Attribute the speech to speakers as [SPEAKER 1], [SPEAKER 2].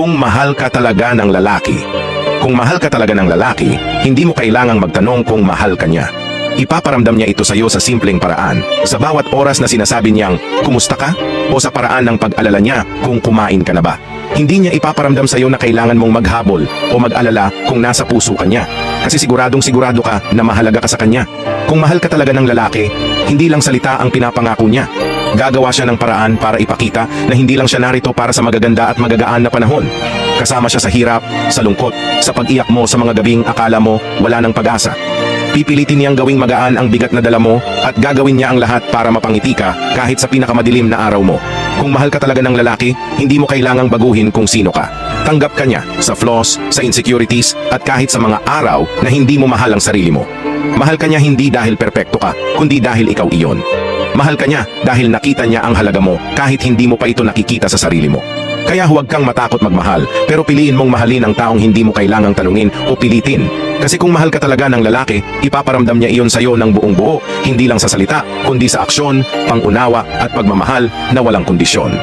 [SPEAKER 1] Kung mahal ka talaga ng lalaki. Kung mahal ka talaga ng lalaki, hindi mo kailangang magtanong kung mahal ka niya. Ipaparamdam niya ito sa iyo sa simpleng paraan. Sa bawat oras na sinasabi niyang, kumusta ka? O sa paraan ng pag-alala niya kung kumain ka na ba. Hindi niya ipaparamdam sa iyo na kailangan mong maghabol o mag-alala kung nasa puso ka niya. Kasi siguradong sigurado ka na mahalaga ka sa kanya. Kung mahal ka talaga ng lalaki, hindi lang salita ang pinapangako niya. Gagawa siya ng paraan para ipakita na hindi lang siya narito para sa magaganda at magagaan na panahon. Kasama siya sa hirap, sa lungkot, sa pag-iyak mo sa mga gabing akala mo wala ng pag-asa. Pipilitin niyang gawing magaan ang bigat na dala mo at gagawin niya ang lahat para mapangiti ka kahit sa pinakamadilim na araw mo. Kung mahal ka talaga ng lalaki, hindi mo kailangang baguhin kung sino ka. Tanggap ka niya sa flaws, sa insecurities at kahit sa mga araw na hindi mo mahal ang sarili mo. Mahal ka niya hindi dahil perpekto ka, kundi dahil ikaw iyon. Mahal ka niya dahil nakita niya ang halaga mo kahit hindi mo pa ito nakikita sa sarili mo. Kaya huwag kang matakot magmahal, pero piliin mong mahalin ang taong hindi mo kailangang tanungin o pilitin. Kasi kung mahal ka talaga ng lalaki, ipaparamdam niya iyon sa iyo ng buong buo, hindi lang sa salita, kundi sa aksyon, pangunawa at pagmamahal na walang kondisyon.